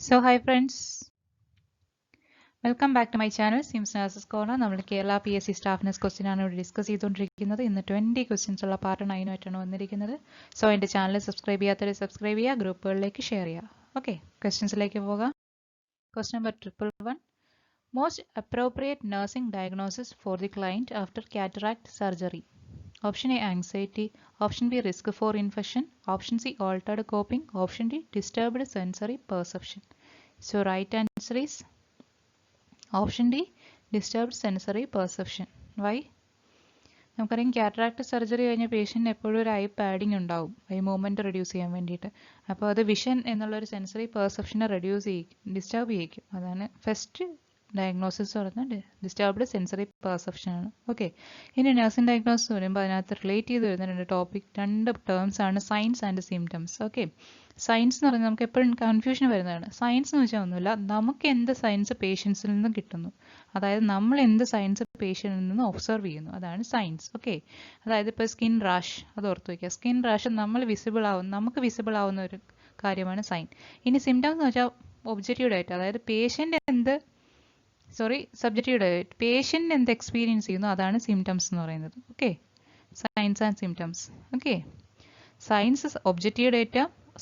So hi friends, welcome back to my channel Sims Nurses Corner. നമ്മൾ Kerala PSC സ്റ്റാഫ്നെസ് question ആണ് ഇവിടെ discuss ചെയ്തുകൊണ്ടിരിക്കുന്നത്. ഇന്ന് 20 ക്വസ്റ്റ്യൻസ് ഉള്ള പാർട്ട് 9 ആയിട്ടാണ് വന്നിരിക്കുന്നത്. സോ എൻ്റെ ചാനൽ സബ്സ്ക്രൈബ് ചെയ്യാത്തവരെ സബ്സ്ക്രൈബ് ചെയ്യുക, ഗ്രൂപ്പുകളിലേക്ക് ഷെയർ ചെയ്യുക. ഓക്കെ, ക്വസ്റ്റ്യൻസിലേക്ക് പോകാം. Question number 111. Most appropriate nursing diagnosis for the client after cataract surgery. Option A, anxiety. Option B, risk for infection. Option C, altered coping. Option D, disturbed sensory perception. So right answer is option D, disturbed sensory perception. Why? നമുക്കറിയാം cataract surgery കഴിഞ്ഞ പേഷ്യൻറ്റിന് എപ്പോഴും ഒരു eye padding ഉണ്ടാവും, eye movement reduce ചെയ്യാൻ വേണ്ടിയിട്ട്. അപ്പോൾ അത് വിഷൻ എന്നുള്ളൊരു സെൻസറി പെർസെപ്ഷനെ ഡിസ്റ്റർബ് ചെയ്യിക്കും. അതാണ് ഫസ്റ്റ് ഡയഗ്നോസിസ് പറയുന്നത് ഡിസ്റ്റർബ്ഡ് സെൻസറി പെർസെപ്ഷൻ ആണ്. ഓക്കെ, ഇനി നഴ്സിംഗ് ഡയഗ്നോസിസ് വരുമ്പോൾ അതിനകത്ത് റിലേറ്റ് ചെയ്ത് വരുന്ന രണ്ട് ടേംസ് ആണ് signs and symptoms. Okay, science എന്ന് പറഞ്ഞാൽ നമുക്ക് എപ്പോഴും കൺഫ്യൂഷൻ വരുന്നതാണ്. സയൻസ് എന്ന് വെച്ചാൽ ഒന്നുമില്ല, നമുക്ക് എന്ത് സയൻസ് പേഷ്യൻസിൽ നിന്നും കിട്ടുന്നു, അതായത് നമ്മൾ എന്ത് സയൻസ് പേഷ്യൻറ്റിൽ നിന്ന് ഒബ്സർവ് ചെയ്യുന്നു, അതാണ് സയൻസ്. ഓക്കെ, അതായത് ഇപ്പോൾ സ്കിൻ റാഷ്, അത് ഓർത്ത് വയ്ക്കുക. സ്കിൻ റാഷ് നമുക്ക് വിസിബിൾ ആവുന്ന ഒരു കാര്യമാണ് സൈൻ. ഇനി സിംറ്റംസ് എന്ന് വെച്ചാൽ ഒബ്ജക്റ്റീവ് ഡേറ്റ, അതായത് സബ്ജക്റ്റീവ് ഡേറ്റ, പേഷ്യൻ്റ് എന്ത് എക്സ്പീരിയൻസ് ചെയ്യുന്നു, അതാണ് സിംറ്റംസ് എന്ന് പറയുന്നത്. Okay, science and symptoms. Okay, science objective data,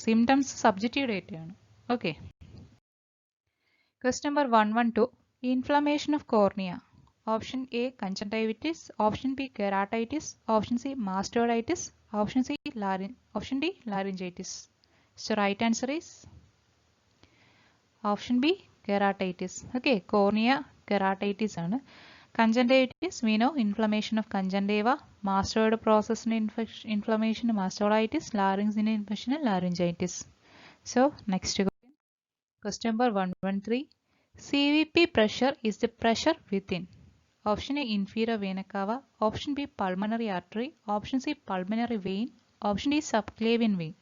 symptoms subjective ഡേറ്റയാണ്. Okay, question number 112. Inflammation of cornea. Option A conjunctivitis, option B keratitis, option C mastoiditis, option D laryngitis. So right answer is option B keratitis. Okay, cornea keratitis ആണ്. Conjunctivitis, we know inflammation of conjunctiva, mastoid process inflammation, mastoiditis, larynx infection, laryngitis. So next question number 113. CVP pressure is the pressure within. Option A, inferior vena cava. Option B, pulmonary artery. Option C, pulmonary vein. Option D, subclavian vein.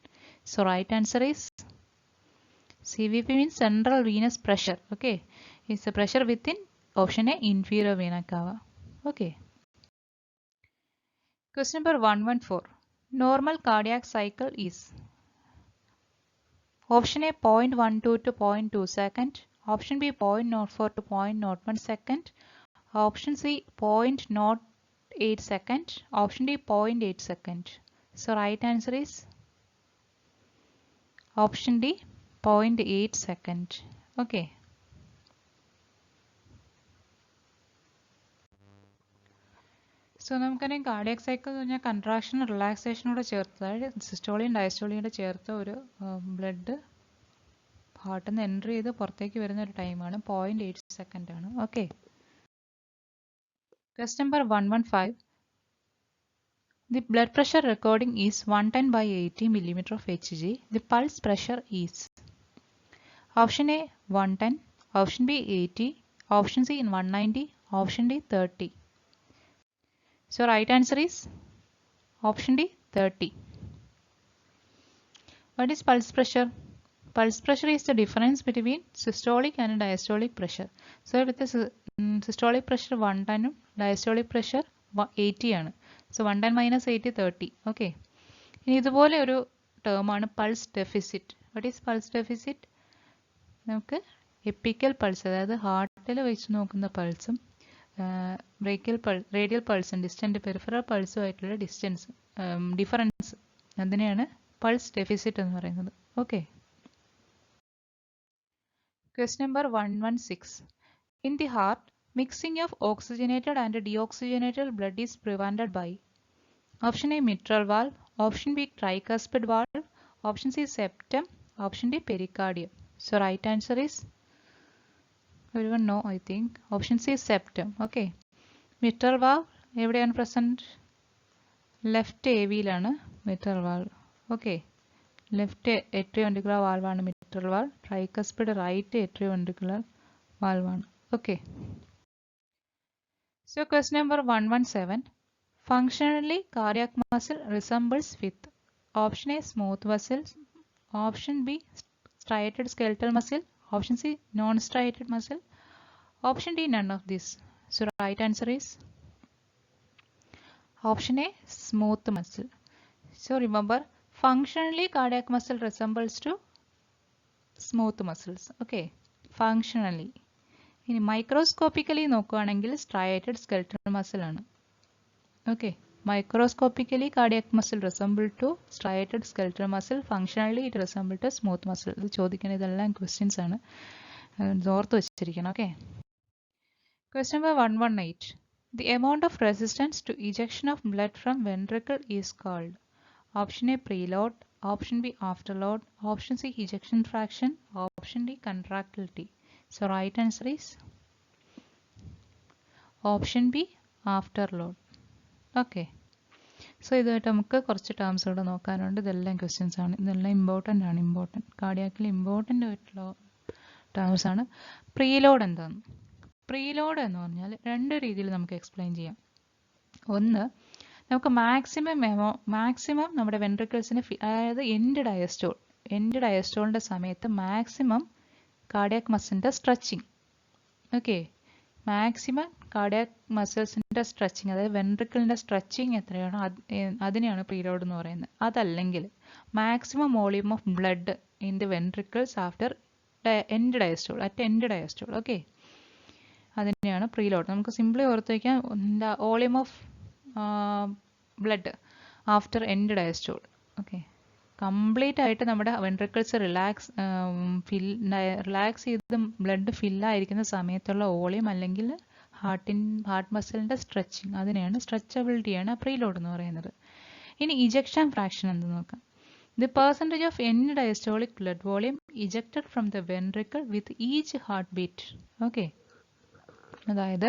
So right answer is CVP means central venous pressure. Okay, it's the pressure within. Option A, inferior vena cava. Okay. Question number 114. Normal cardiac cycle is. Option A, 0.12 to 0.2 second. Option B, 0.04 to 0.01 second. Option C, 0.08 second. Option D, 0.8 second. So right answer is option D, 0.8 second. Okay. So നമുക്കറിയാം cardiac cycle എന്ന് പറഞ്ഞാൽ കൺട്രാക്ഷനും റിലാക്സേഷനോടെ ചേർത്ത്, അതായത് സിസ്റ്റോളിയും ഡയസ്റ്റോളിയും ചേർത്ത ഒരു blood ഹാർട്ടിൽ നിന്ന് entry ചെയ്ത് പുറത്തേക്ക് വരുന്ന ഒരു ടൈമാണ്. 0.8 സെക്കൻഡ് ആണ്. Okay, question number 115. The blood pressure recording is 110/80 millimeter of Hg. The pulse pressure is. Option A 110, option B 80, option C 190, option D 30. So right answer is option D, 30. What is pulse pressure? Pulse pressure is the difference between systolic and diastolic pressure. So with the systolic pressure 110 ഉം diastolic pressure 80 ആണ്. So 110 minus 80, 30. Okay. ഇനി ഇതുപോലെ ഒരു ടേമാണ് pulse deficit. What is pulse deficit? നമുക്ക് apical pulse, അതായത് ഹാർട്ടിൽ വെച്ച് നോക്കുന്ന പൾസും റേഡിയൽ പൾസും ഡിസ്റ്റന്റ് പെരിഫറൽ പൾസും ആയിട്ടുള്ള ഡിഫറൻസ്, അതിനെയാണ് പൾസ് ഡെഫിസിറ്റ് എന്ന് പറയുന്നത്. Okay, question number 116. In the heart, mixing of oxygenated and deoxygenated blood is prevented by. Option A mitral valve, option B tricuspid valve, option C septum, option D pericardium. So right answer is everyone know, I think option C is septum. Okay, mitral valve എവിടെയാണ് present? Left ഏവിയിലാണ് mitral valve. Okay, left atrioventricular valve ആണ് mitral valve. Tricuspid right atrioventricular valve ആണ്. Okay, so question number 117. Functionally cardiac muscle resembles with. Option A smooth muscles, option B striated skeletal muscle, option C non-striated muscle, option D none of this. So right answer is option A smooth muscle. So remember, functionally cardiac muscle resembles to smooth muscles. Okay, functionally. ഇനി microscopically നോക്കുകയാണെങ്കിൽ striated skeletal muscle ആണ്. Okay, microscopically cardiac muscle resemble to striated skeletal muscle, functionally it resemble to smooth muscle. ഇത് ചോദിക്കുന്ന ഇതെല്ലാം questions ആണ്, ഓർത്ത് വെച്ചിരിക്കണം. Okay, question number 118. The amount of resistance to ejection of blood from ventricle is called. Option A preload, option B afterload, option C ejection fraction, option D contractility. So right answer is option B afterload. Okay. So ഇതായിട്ട് നമുക്ക് കുറച്ച് terms കൂടെ നോക്കാനുണ്ട്. ഇതെല്ലാം questions ആണ്, ഇതെല്ലാം important ആണ്. കാർഡിയാക്കിൽ important ആയിട്ടുള്ള terms ആണ്. പ്രീലോഡ് എന്താണ്? പ്രീലോഡ് എന്ന് പറഞ്ഞാൽ രണ്ട് രീതിയിൽ നമുക്ക് എക്സ്പ്ലെയിൻ ചെയ്യാം. ഒന്ന്, നമുക്ക് മാക്സിമം നമ്മുടെ വെൻട്രിക്കിൾസിന് അതായത് എൻഡ് ഡയസ്റ്റോളിൻ്റെ സമയത്ത് മാക്സിമം കാർഡിയാക് മസിലിൻ്റെ സ്ട്രെച്ചിങ്. ഓക്കെ, മാക്സിമം കാർഡിയാക് മസിൽസിൻ്റെ സ്ട്രെച്ചിങ്, അതായത് വെൻട്രിക്കിളിൻ്റെ സ്ട്രെച്ചിങ് എത്രയാണോ അതിനെയാണ് പ്രീലോഡ് എന്ന് പറയുന്നത്. അതല്ലെങ്കിൽ maximum volume of blood in the ventricles after end diastole. Okay, അതിനെയാണ് പ്രീലോഡ്. നമുക്ക് സിംപ്ലി ഓർത്ത് വയ്ക്കാം, volume of blood after end diastole. Okay, complete ആയിട്ട് നമ്മുടെ വെൻട്രിക്കിൾസ് റിലാക്സ് ചെയ്ത് ബ്ലഡ് ഫില്ലായിരിക്കുന്ന സമയത്തുള്ള വോളിയം അല്ലെങ്കിൽ ഹാർട്ട് മസിലിൻ്റെ സ്ട്രെച്ചിങ്, അതിനെയാണ് സ്ട്രെച്ചബിലിറ്റിയാണ് പ്രീലോഡ് എന്ന് പറയുന്നത്. ഇനി ഇജക്ഷൻ ഫ്രാക്ഷൻ എന്ത് നോക്കാം. The percentage of end diastolic blood volume ejected from the ventricle with each heartbeat. Okay. അതായത്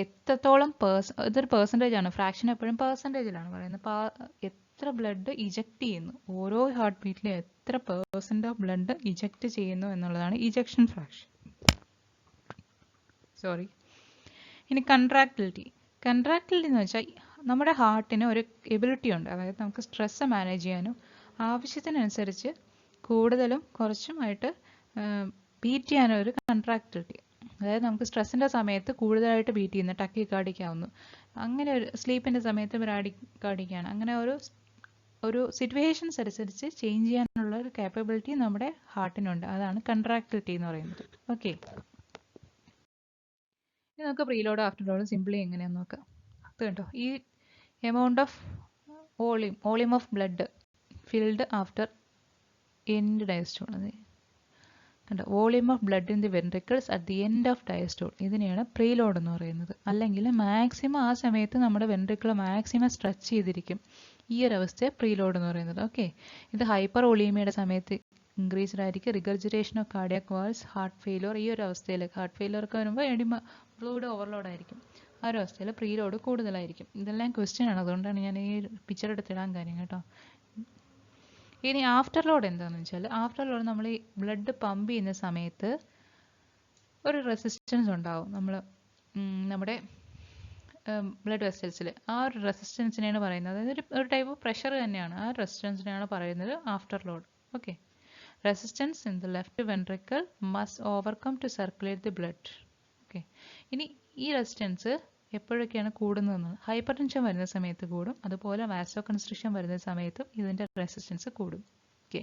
എത്രത്തോളം ഇതൊരു പെർസെൻറ്റേജ് ആണ്, ഫ്രാക്ഷൻ എപ്പോഴും പെർസെൻറ്റേജിലാണ് പറയുന്നത്. എത്ര ബ്ലഡ് ഇജക്ട് ചെയ്യുന്നു, ഓരോ ഹാർട്ട് ബീറ്റിലും എത്ര % ഓഫ് ബ്ലഡ് ഇജക്ട് ചെയ്യുന്നു എന്നുള്ളതാണ് ഇജക്ഷൻ ഫ്രാക്ഷൻ. ഇനി കൺട്രാക്ടിലിറ്റി എന്ന് വെച്ചാൽ നമ്മുടെ ഹാർട്ടിന് ഒരു എബിലിറ്റി ഉണ്ട്, അതായത് നമുക്ക് സ്ട്രെസ് മാനേജ് ചെയ്യാനും ആവശ്യത്തിനനുസരിച്ച് കൂടുതലും കുറച്ചുമായിട്ട് ബീറ്റ് ചെയ്യാനും ഒരു കൺട്രാക്ടിലിറ്റി. അതായത് നമുക്ക് സ്ട്രെസ്സിൻ്റെ സമയത്ത് കൂടുതലായിട്ട് ബീറ്റ് ചെയ്യുന്നു, ടക്കിക്കാർഡിക്കാവുന്നു, അങ്ങനെ ഒരു സ്ലീപ്പിൻ്റെ സമയത്ത് ബ്രാഡിക്കാർഡിക്കാണ്, അങ്ങനെ ഒരു സിറ്റുവേഷൻസ് അനുസരിച്ച് ചേഞ്ച് ചെയ്യാനുള്ള ഒരു കാപ്പബിലിറ്റി നമ്മുടെ ഹാർട്ടിനുണ്ട്. അതാണ് കൺട്രാക്ടിലിറ്റി എന്ന് പറയുന്നത്. ഓക്കെ, ഇനി നമുക്ക് പ്രീലോഡ് ആഫ്റ്റർലോഡ് സിംപ്ലി എങ്ങനെയാണെന്ന് നോക്കാം. അത് കണ്ടോ, ഈ amount of volume of blood filled after end diastole, കണ്ടോ, volume of blood in the ventricles at the end of diastole, ഇതിനെയാണ് പ്രീലോഡ് എന്ന് പറയുന്നത്. അല്ലെങ്കിൽ മാക്സിമം ആ സമയത്ത് നമ്മുടെ വെൻട്രിക്കിൾ മാക്സിമം സ്ട്രെച്ച് ചെയ്തിരിക്കും, ഈ ഒരു അവസ്ഥയെ പ്രീലോഡ് എന്ന് പറയുന്നത്. ഓക്കെ, ഇത് ഹൈപ്പർ വോളീമിയയുടെ സമയത്ത് ഇൻക്രീസ്ഡ് ആയിരിക്കും. Regurgitation of cardiac valves, heart failure, ഈ ഒരു അവസ്ഥയിൽ ഹാർട്ട് ഫെയിലിയർക്ക് വരുമ്പോൾ ഫ്ലൂയിഡ് ഓവർലോഡ് ആയിരിക്കും, ആ ഒരു അവസ്ഥയിൽ പ്രീലോഡ് കൂടുതലായിരിക്കും. ഇതെല്ലാം ക്വസ്റ്റ്യൻ ആണ്, അതുകൊണ്ടാണ് ഞാൻ ഈ പിക്ചർ എടുത്തിടാൻ കാര്യം കേട്ടോ. ഇനി ആഫ്റ്റർ ലോഡ് എന്താണെന്ന് വെച്ചാൽ, ആഫ്റ്റർ ലോഡ് നമ്മൾ ഈ ബ്ലഡ് പമ്പ് ചെയ്യുന്ന സമയത്ത് ഒരു റെസിസ്റ്റൻസ് ഉണ്ടാവും നമ്മുടെ ബ്ലഡ് വെസൽസിൽ. ആ ഒരു റെസിസ്റ്റൻസിനെയാണ് പറയുന്നത്, അതായത് ഒരു ടൈപ്പ് ഓഫ് പ്രഷർ തന്നെയാണ്, ആ റെസിസ്റ്റൻസിനെയാണ് പറയുന്നത് after load. Okay, resistance in the left ventricle must overcome to circulate the blood. Okay, ഇനി ഈ റെസിസ്റ്റൻസ് എപ്പോഴൊക്കെയാണ് കൂടുന്നതെന്ന്, ഹൈപ്പർ ടെൻഷൻ വരുന്ന സമയത്ത് കൂടും, അതുപോലെ വാസോ കൺസ്ട്രിക്ഷൻ വരുന്ന സമയത്തും ഇതിൻ്റെ റെസിസ്റ്റൻസ് കൂടും. ഓക്കെ,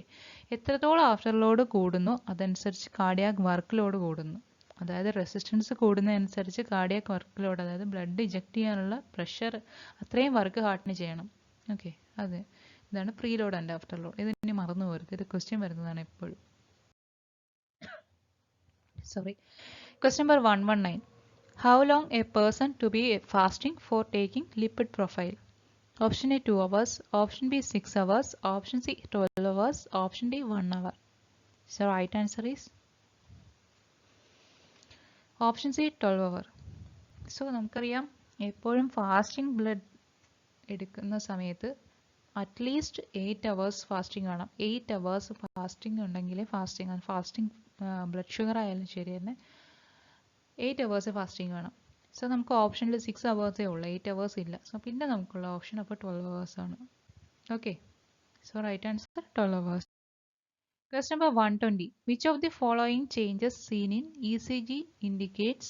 എത്രത്തോളം ആഫ്റ്റർ ലോഡ് കൂടുന്നു അതനുസരിച്ച് കാർഡിയാക് വർക്ക് ലോഡ് കൂടുന്നു. അതായത് റെസിസ്റ്റൻസ് കൂടുന്നതനുസരിച്ച് കാർഡിയാക് വർക്ക് ലോഡ്, അതായത് ബ്ലഡ് ഇജക്ട് ചെയ്യാനുള്ള പ്രഷർ, അത്രയും വർക്ക് ഹാർട്ടിന് ചെയ്യണം. ഓക്കെ, ഇതാണ് പ്രീലോഡ് ആൻഡ് ആഫ്റ്റർ ലോഡ്. ഇതിനി മറന്നു പോരുത്, ഇത് ക്വസ്റ്റ്യൻ വരുന്നതാണ് എപ്പോഴും. Question number 119. How long a person to be fasting for taking lipid profile? Option A 2 hours, option B 6 hours, option C 12 hours, option D 1 hour. So right answer is option C 12 hour. So നമുക്കറിയാം എപ്പോഴും fasting blood എടുക്കുന്ന സമയത്ത് at least 8 hours fasting കാണാം. 8 hours fasting ഉണ്ടെങ്കിൽ fasting blood sugar ആയാലും ശരി തന്നെ 8 hours fasting വേണം. സോ നമുക്ക് ഓപ്ഷനിൽ 6 hours ഉള്ളൂ, 8 hours ഇല്ല. സോ പിന്നെ നമുക്കുള്ള ഓപ്ഷൻ അപ്പോൾ 12 hours ആണ്. Okay, so right answer 12 hours. Question number 120. Which of the following changes seen in ECG indicates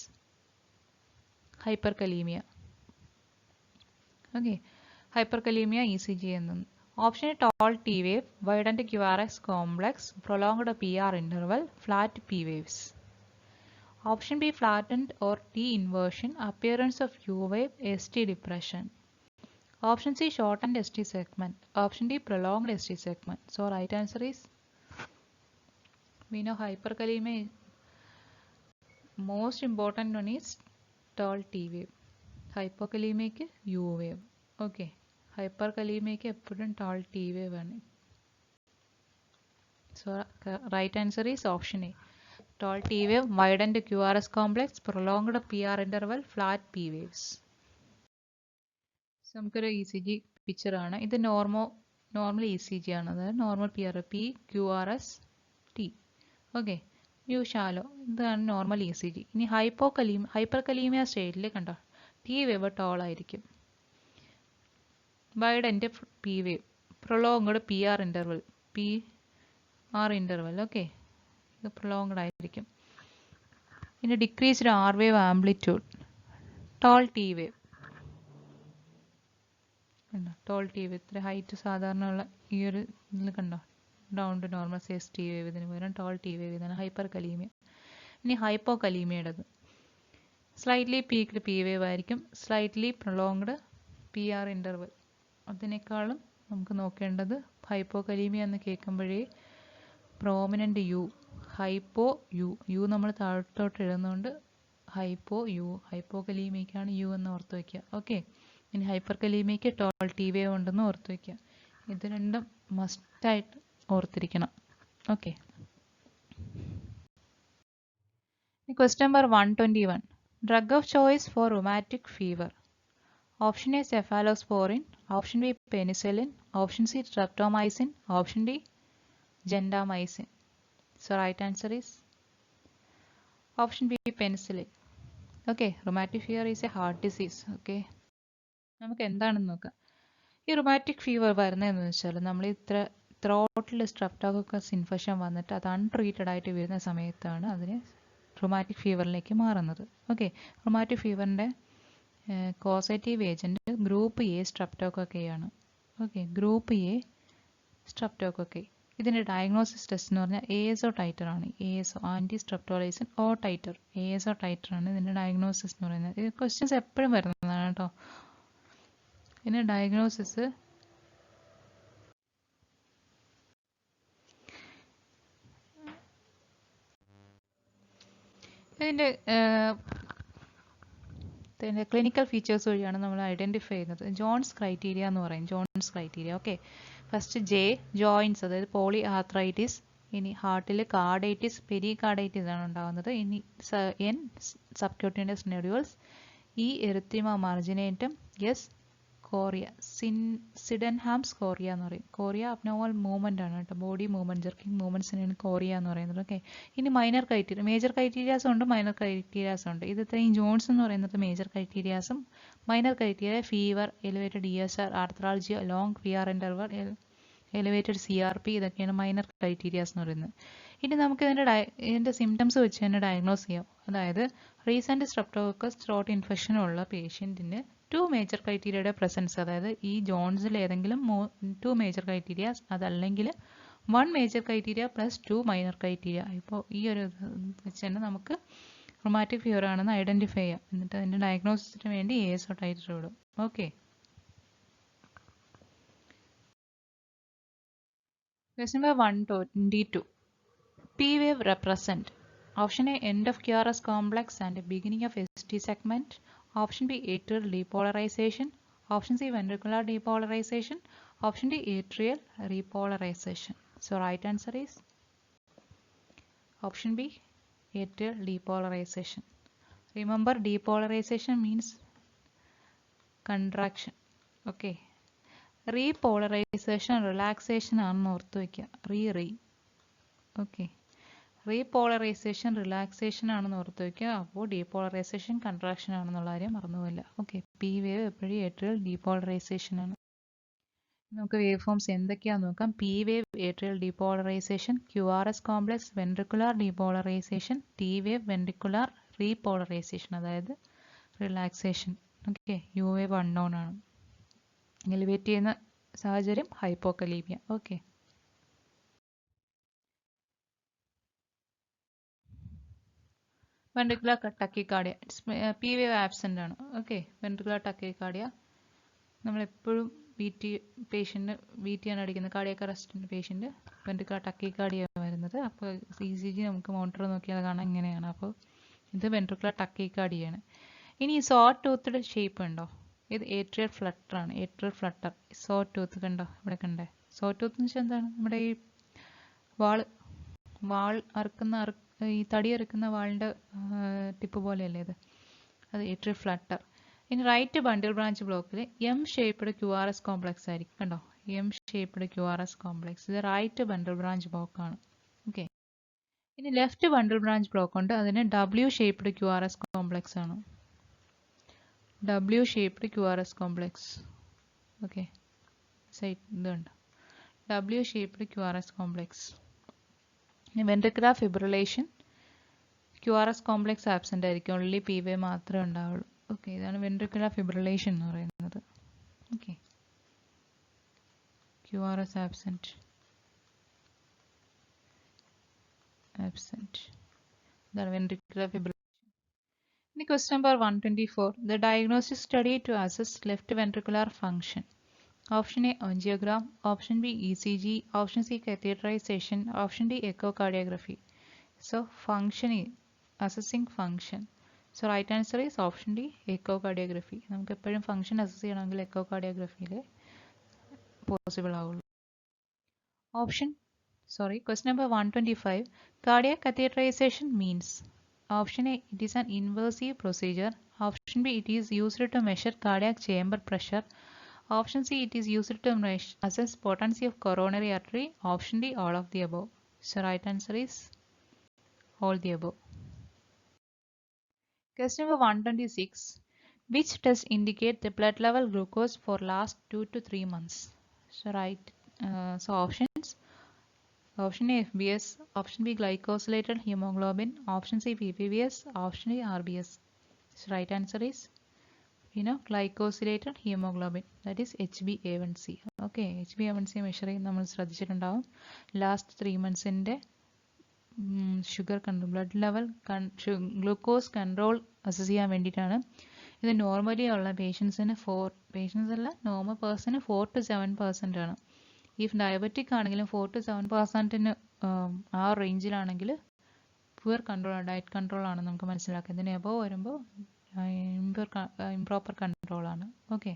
hyperkalemia? Okay, hyperkalemia ECG എന്നത് option A tall T wave, widened QRS complex, prolonged PR interval, flat P waves. Option B flattened or T inversion, appearance of U wave, ST depression. Option C shortened ST segment. Option D prolonged ST segment. So right answer is, we know hyperkalemia most important one is tall T wave. Hypokalemic U wave. Okay. Hyperkalemic എപ്പോഴും tall T wave ആണ്. So right answer is option A. Tall T wave, widened QRS complex, prolonged PR interval, flat P waves. So നമുക്കൊരു ECG picture ആണ്. ഇത് normal ECG ആണ്. അതായത് normal PR P QRS T. Okay, you shallow, ഇതാണ് normal ECG. ഇനി hyperkalemia സ്റ്റേറ്റിൽ കണ്ടോ T wave tall ആയിരിക്കും. Widened P wave, prolonged PR interval, PR interval. Okay, ഇത് പ്രൊലോങ്ഡ് ആയിരിക്കും. ഇനി decreased R wave amplitude, tall T wave. കണ്ടോ tall T wave, ഇത്ര ഹൈറ്റ് സാധാരണ ഉള്ള ഈ ഒരു ഇതിൽ കണ്ടോ down to normal size T wave, ഇതിന് പകരം ടോൾ T വേവ്, ഇതാണ് ഹൈപ്പർകലീമിയ. ഇനി ഹൈപ്പോകലീമിയയുടേത് സ്ലൈറ്റ്ലി പീക്ഡ് P വേവ് ആയിരിക്കും, സ്ലൈറ്റ്ലി പ്രൊലോങ്ഡ് PR interval. അതിനേക്കാളും നമുക്ക് നോക്കേണ്ടത് ഹൈപ്പോകലീമിയ എന്ന് കേൾക്കുമ്പോഴേ പ്രോമിനൻ്റ് യു, ഹൈപ്പോ യു നമ്മൾ താഴോട്ട് എഴുതുന്നതുകൊണ്ട് ഹൈപ്പോകലീമിയക്കാണ് യു എന്ന് ഓർത്ത് വയ്ക്കുക. ഓക്കെ, ഇനി ഹൈപ്പർകലീമിയക്ക് ടോൾ T വേവ് ഉണ്ടെന്ന് ഓർത്ത് വയ്ക്കുക. ഇത് രണ്ടും മസ്റ്റായിട്ട് ഓർത്തിരിക്കണം. Okay, question number 121. Drug of choice for rheumatic fever. Option A cephalosporin, option B penicillin, option C streptomycin, option D gentamicin. So right answer is option B penicillin. Okay, rheumatic fever is a heart disease. Okay, നമുക്ക് എന്താണെന്ന് നോക്കാം. ഈ rheumatic fever വരുന്നതെന്ന് വെച്ചാൽ നമ്മൾ throttle streptococcus infection വന്നിട്ട് അത് untreated ആയിട്ട് വരുന്ന സമയത്താണ് അതിന് റുമാറ്റിക് ഫീവറിലേക്ക് മാറുന്നത്. ഓക്കെ, റുമാറ്റിക് ഫീവറിൻ്റെ കോസേറ്റീവ് ഏജൻറ്റ് ഗ്രൂപ്പ് എ സ്ട്രെപ്റ്റോകോക്കയാണ്. Okay, group A streptococci. ഇതിൻ്റെ ഡയഗ്നോസിസ് ടെസ്റ്റ് എന്ന് പറഞ്ഞാൽ ASO ടൈറ്റർ ആണ്. ASO anti streptolysin O titre, ASO titre ആണ് ഇതിൻ്റെ ഡയഗ്നോസിസ് എന്ന് പറയുന്നത്. ഇത് ക്വസ്റ്റ്യൻസ് എപ്പോഴും വരുന്നതാണ് കേട്ടോ. ഇതിൻ്റെ ഡയഗ്നോസിസ് ഇതിൻ്റെ ക്ലിനിക്കൽ ഫീച്ചേഴ്സ് വഴിയാണ് നമ്മൾ ഐഡൻറ്റിഫൈ ചെയ്യുന്നത്. ജോൺസ് ക്രൈറ്റീരിയ എന്ന് പറയും. Jones criteria. Okay, first J joints, അതായത് പോളി ആർത്രൈറ്റിസ്. ഇനി ഹാർട്ടിൽ കാർഡൈറ്റിസ്, പെരികാർഡൈറ്റിസ് ആണ് ഉണ്ടാകുന്നത്. ഇനി N subcutaneous nodules, E erythema marginatum, S chorea, Sydenham's chorea എന്ന് പറയും. കോറിയ അബ്നോർമൽ മൂവ്മെന്റ് ആണ് കേട്ടോ, ബോഡി മൂവ്മെന്റ്, ജർക്കിംഗ് മൂവ്മെന്റ്സിനാണ് കോറിയ എന്ന് പറയുന്നത്. ഓക്കെ, ഇനി മൈനർ ക്രൈറ്റീരിയ, മേജർ ക്രൈറ്റീരിയാസും ഉണ്ട് മൈനർ ക്രൈറ്റീരിയാസും ഉണ്ട്. ഇത് ഇത്രയും ജോൺസ് എന്ന് പറയുന്നത് മേജർ ക്രൈറ്റീരിയാസും, minor criteria fever, elevated ESR, arthralgia, long PR interval, elevated CRP, ഇതൊക്കെയാണ് മൈനർ ക്രൈറ്റീരിയാസ് എന്ന് പറയുന്നത്. ഇനി നമുക്ക് ഇതിൻ്റെ സിംറ്റംസ് വെച്ച് തന്നെ ഡയഗ്നോസ് ചെയ്യാം. അതായത് റീസെൻറ്റ് സ്ട്രെപ്റ്റോകോക്കസ് ത്രോട്ട് ഇൻഫെക്ഷൻ ഉള്ള പേഷ്യൻറ്റിന് 2 മേജർ ക്രൈറ്റീരിയയുടെ പ്രസൻസ്, അതായത് ഈ ജോൺസിൽ ഏതെങ്കിലും 2 മേജർ ക്രൈറ്റീരിയാസ്, അതല്ലെങ്കിൽ 1 major criteria plus 2 minor criteria. ഇപ്പോൾ ഈ ഒരു വെച്ച് തന്നെ നമുക്ക് റുമാറ്റിക് ഫീവർ ആണെന്ന് ഐഡൻറ്റിഫൈ ചെയ്യാം. എന്നിട്ട് അതിൻ്റെ ഡയഗ്നോസിസിന് വേണ്ടി ASO ടൈറ്റർ ഇടും. Okay, question number 122. P wave represent option A end of QRS complex and beginning of ST segment, option B atrial depolarization, option C ventricular depolarization, option D atrial repolarization. So right answer is option B atrial depolarization. Remember, depolarization means contraction. Okay, repolarisation relaxation ആണെന്ന് ഓർത്ത് വയ്ക്കുക. Okay, repolarisation relaxation ആണെന്ന് ഓർത്ത് വയ്ക്കുക. അപ്പോൾ depolarisation contraction ആണെന്നുള്ള കാര്യം മറന്നുപോയില്ല. ഓക്കെ, P വേവ് എപ്പോഴും ഏട്രിയൽ ഡീപോളറൈസേഷൻ ആണ്. നമുക്ക് വേവ് ഫോംസ് എന്തൊക്കെയാണെന്ന് നോക്കാം. P wave atrial depolarization, QRS complex ventricular depolarization, T wave ventricular repolarization, അതായത് relaxation. Okay, U wave unknown ആണ്. എലിവേറ്റ് ചെയ്യുന്ന സാഹചര്യം hypokalemia. Okay, ventricular tachycardia P wave absent ആണ്. ഓക്കെ, വെൻട്രിക്കുലർ ടക്കിക്കാർഡിയ നമ്മളെപ്പോഴും പേഷ്യൻറ്റ് VT ആണ് അടിക്കുന്നത്. കാർഡിയക് അറസ്റ്റിൻ്റെ patient ventricular tachycardia വരുന്നത്. അപ്പോൾ ECG നമുക്ക് മോണിറ്റർ നോക്കിയാൽ കാണാം ഇങ്ങനെയാണ്. അപ്പോൾ ഇത് വെൻട്രിക്കുലർ ടക്കിക്കാർഡിയാണ്. ഇനി സോ ടൂത്ത്ഡ് ഷേപ്പ് ഉണ്ടോ? ഇത് ഏട്രിയൽ ഫ്ലട്ടർ ആണ്. ഏട്രിയൽ ഫ്ലട്ടർ സോ ടൂത്ത് കണ്ടോ? ഇവിടെ കണ്ടേ? സോ ടൂത്ത് എന്ന് വെച്ചാൽ എന്താണ്? നമ്മുടെ ഈ വാൾ ഈ തടി അറുക്കുന്ന വാളിൻ്റെ ടിപ്പ് പോലെയല്ലേ ഇത്? അത് ഏട്രിയൽ ഫ്ലട്ടർ. ഇനി റൈറ്റ് ബണ്ടിൽ ബ്രാഞ്ച് ബ്ലോക്കിൽ എം ഷേപ്പ്ഡ് QRS കോംപ്ലക്സ് ആയിരിക്കും. കണ്ടോ? M shaped QRS complex. ഇത് റൈറ്റ് ബണ്ടിൽ ബ്രാഞ്ച് ബ്ലോക്കാണ്. ഓക്കെ, ഇനി ലെഫ്റ്റ് ബണ്ടിൽ ബ്രാഞ്ച് ബ്ലോക്ക് ഉണ്ട്. അതിന് W ഷേപ്പ്ഡ് QRS കോംപ്ലക്സ് ആണ്. W shaped QRS complex. Okay, site ഇതുണ്ട്. W shaped QRS complex. Ventricular fibrillation QRS complex absent ആയിരിക്കും. Only PV മാത്രമേ ഉണ്ടാവുള്ളൂ. ഓക്കെ, ഇതാണ് വെൻട്രിക്കുലർ ഫിബ്രിലേഷൻ എന്ന് പറയുന്നത്. Okay, QRS absent. ഇതാണ് വെൻട്രിക്കുലർ ഫിബ്രിലേഷൻ. ഇനി question number 124. The diagnostic study to assess left ventricular function. Option A angiogram, option B ECG, option C catheterization, option D echocardiography. So function is assessing function. So right answer is option D echocardiography. നമുക്ക് എപ്പോഴും function assess ചെയ്യണമെങ്കിൽ എക്കോകാർഡിയോഗ്രഫിയിൽ possible ആവുള്ളൂ. Question number 125. Cardiac catheterization means. Option A, it is an invasive procedure. Option B, it is used to measure cardiac chamber pressure. Option C, it is used to assess potency of coronary artery. Option D, all of the above. So right answer is all the above. Question number 126. Which test indicate the blood level glucose for last 2 to 3 months? So options. Option A FBS, option B glycosylated hemoglobin, option C PPBS, option D RBS. So right answer is glycosylated hemoglobin, that is HbA1c. Okay, HbA1c measure ചെയ്ത് നമ്മൾ ശ്രദ്ധിച്ചിട്ടുണ്ടാവും. Last 3 monthsന്റെ sugar control, blood level glucose control assess ചെയ്യാൻ വേണ്ടിയിട്ടാണ്. ഇത് normally ഉള്ള പേഷ്യൻസിന് normal പേഴ്സന് 4 to 7% ആണ്. ഇഫ് ഡയബറ്റിക് ആണെങ്കിലും 4 to 7% ആ റേഞ്ചിലാണെങ്കിൽ പുവർ കൺട്രോൾ, ഡയറ്റ് കൺട്രോൾ ആണ് നമുക്ക് മനസ്സിലാക്കുക. ഇതിന് എബോവ് വരുമ്പോൾ ഇംപ്രോപ്പർ കൺട്രോൾ ആണ്. Okay,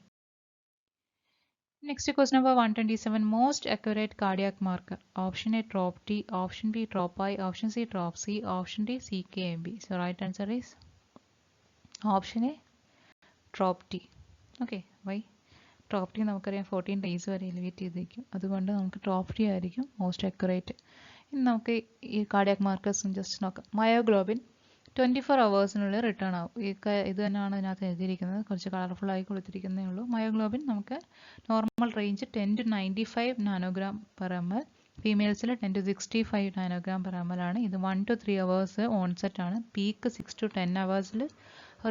next question number 127. Most accurate cardiac marker. Option A TROP-T, option B TROP-I, option C TROP-C, option D CKMB. So right answer is option A TROP-T. Okay, why? TROP-T നമുക്കറിയാം 14 days വരെ elevate ചെയ്തിരിക്കും. അതുകൊണ്ട് നമുക്ക് TROP-T ആയിരിക്കും most accurate. ഇനി നമുക്ക് ഈ cardiac മാർക്കേഴ്സും just നോക്കാം. മയോഗ്ലോബിൻ 24 hours റിട്ടേൺ ആവും. ഇത് തന്നെയാണ് ഇതിനകത്ത് എഴുതിയിരിക്കുന്നത്. കുറച്ച് കളർഫുള്ളായി കൊടുത്തിരിക്കുന്നേ ഉള്ളൂ. മയോഗ്ലോബിൻ നമുക്ക് normal range 10 to 95 nanogram per ml. ഫീമെയിൽസിൽ 10 to 65 നാനോഗ്രാം പെർ ml ആണ്. ഇത് 1 to 3 hours ഓൺസെറ്റ് ആണ്. Peak 6 to 10 hours.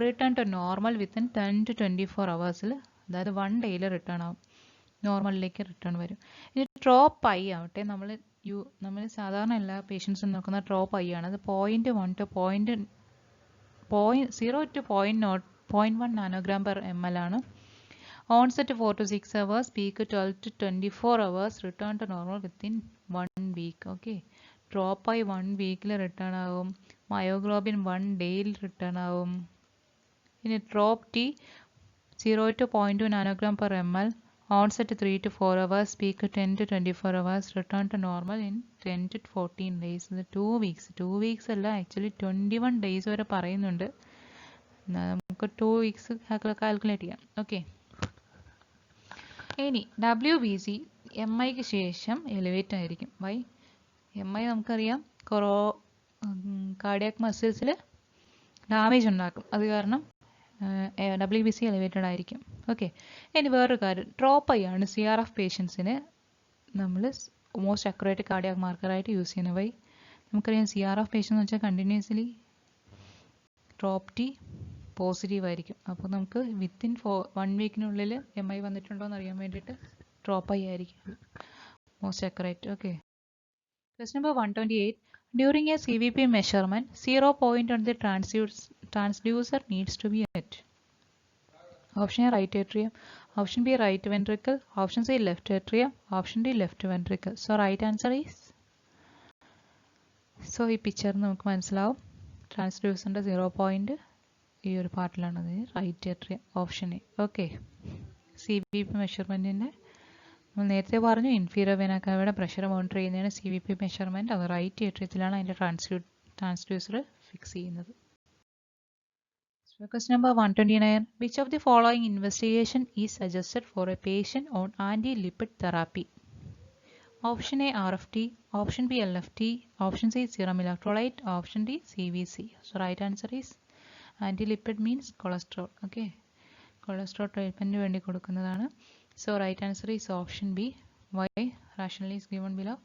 Return to normal within 10 to 24 hours. അതായത് 1 day റിട്ടേൺ ആവും, നോർമലിലേക്ക് റിട്ടേൺ വരും. ഇനി TROP-I ആവട്ടെ, നമ്മൾ സാധാരണ എല്ലാ പേഷ്യൻസും നോക്കുന്ന TROP-I ആണ്. അത് 0.1 to 0.1 നാനോഗ്രാം പെർ ml ആണ്. ഓൺസെറ്റ് 4 to 6 hours, പീക്ക് 12 to 24 hours, return to normal within 1 week. Okay, TROP-I 1 week return ആവും. മയോഗ്ലോബിൻ 1 day റിട്ടേൺ ആവും. ഇനി TROP-T 0 to 0.2 nanogram per ml, onset 3 to 4 hours, peak 10 to 24 hours, return to normal in 10 to 14 days. 2 weeks. 2 weeks അല്ല, actually 21 days വരെ പറയുന്നുണ്ട്. നമുക്ക് 2 weeks calculate ചെയ്യാം. Okay, ഇനി WBC MIക്ക് ശേഷം എലിവേറ്റ് ആയിരിക്കും. വൈ? MI നമുക്കറിയാം കാർഡിയാക് മസിൽസിൽ ഡാമേജ് ഉണ്ടാക്കും. അത് കാരണം WBC എലിവേറ്റഡ് ആയിരിക്കും. ഓക്കെ, ഇനി വേറൊരു കാര്യം, TROP-I ആണ് CRF പേഷ്യൻസിന് നമ്മൾ മോസ്റ്റ് അക്യുറേറ്റ് കാർഡിയാക് മാർക്കറായിട്ട് യൂസ് ചെയ്യുന്നത്. വൈ? നമുക്കറിയാം CRF പേഷ്യൻസ് എന്ന് വെച്ചാൽ കണ്ടിന്യൂസ്ലി TROP-T പോസിറ്റീവ് ആയിരിക്കും. അപ്പോൾ നമുക്ക് വിത്തിൻ 1 weekനുള്ളിൽ MI വന്നിട്ടുണ്ടോ എന്ന് അറിയാൻ വേണ്ടിയിട്ട് ഡ്രോപ്പ് ആയിരിക്കും most accurate. Okay. Question number 128. During a CVP measurement, 0 point on the transducer needs to be at. Option A, right atrium. Option B, right ventricle. Option C, left atrium. Option D, left ventricle. So right answer is, so ഈ picture നമുക്ക് മനസ്സിലാവും ട്രാൻസ്ഡ്യൂസറിൻ്റെ 0 point ഈ ഒരു പാർട്ടിലാണത്, right atrium. Option A. Okay. CVP മെഷർമെൻറ്റിൻ്റെ നമ്മൾ നേരത്തെ പറഞ്ഞു ഇൻഫീരിയർ വെന കാവയുടെ പ്രഷർ മോണിറ്റർ ചെയ്യുന്നതാണ് CVP മെഷർമെൻറ്റ്. അത് റൈറ്റ് ഏട്രിയത്തിലാണ് അതിൻ്റെ ട്രാൻസ്ഡ്യൂസർ ഫിക്സ് ചെയ്യുന്നത്. Question number 129. Which of the following investigation is suggested for a patient on anti-lipid therapy? Option A, RFT. Option B, LFT. Option C, serum electrolyte. Option D, CVC. So right answer is, anti-lipid means cholesterol. Okay. Cholesterol treatment വേണ്ടി കൊടുക്കുന്നതാണ്. So right answer is option B. Why? Rationally is given below.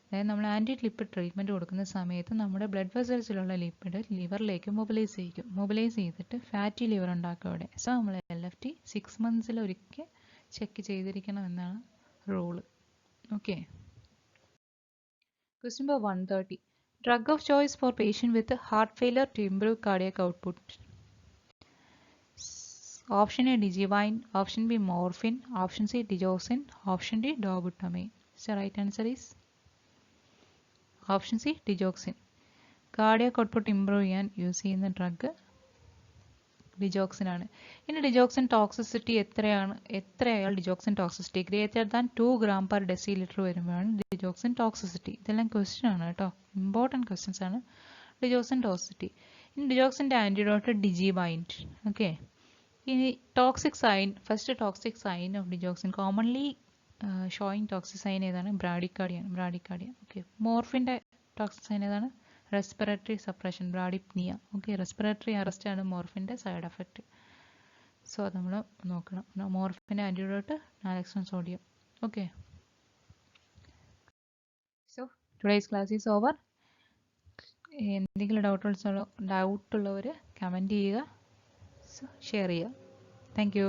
അതായത് നമ്മൾ anti lipid treatment കൊടുക്കുന്ന സമയത്ത് നമ്മുടെ blood വെസൽസിലുള്ള lipid ലിവറിലേക്ക് mobilise ചെയ്തിട്ട് fatty liver ഉണ്ടാക്കും അവിടെ. സോ നമ്മൾ LFT 6 months ഒരിക്കൽ ചെക്ക് ചെയ്തിരിക്കണം എന്നാണ് rule. Okay. Question number 130. Drug of choice for patient with heart failure to improve cardiac output. Option A, Digivind. Option B, morphine. Option C, digoxin. Option D, dobutamine. So right answer is option C, digoxin. Cardiac output improve ചെയ്യാൻ use ചെയ്യുന്ന drug digoxin ആണ്. ഇനി digoxin toxicity എത്രയായാൽ digoxin toxicity greater than 2 g/dL വരുമ്പോഴാണ് digoxin toxicity. ഇതെല്ലാം question ആണ് കേട്ടോ, important questions ആണ്. Digoxin toxicity. ഇനി ഡിജോക്സിൻ്റെ ആൻറ്റിഡോട്ട് ഡിജിബൈൻഡ്. ഓക്കെ. ഇനി toxic sign, first toxic sign of digoxin commonly showing toxic sign ഏതാണ്? ബ്രാഡിക്കാർഡിയ. ഓക്കെ. മോർഫിൻ്റെ ടോക്സിക് സൈൻ ഏതാണ്? Respiratory suppression, bradypnea. Okay. Respiratory arrest ആണ് മോർഫിൻ്റെ സൈഡ് എഫക്റ്റ്. സോ അത് നമ്മൾ നോക്കണം. മോർഫിൻ്റെ antidote naloxone sodium. Okay. So today's class is over. എന്തെങ്കിലും ഡൗട്ടുള്ളവർ കമൻറ്റ് ചെയ്യുക, ഷെയർ ചെയ്യുക. Thank U.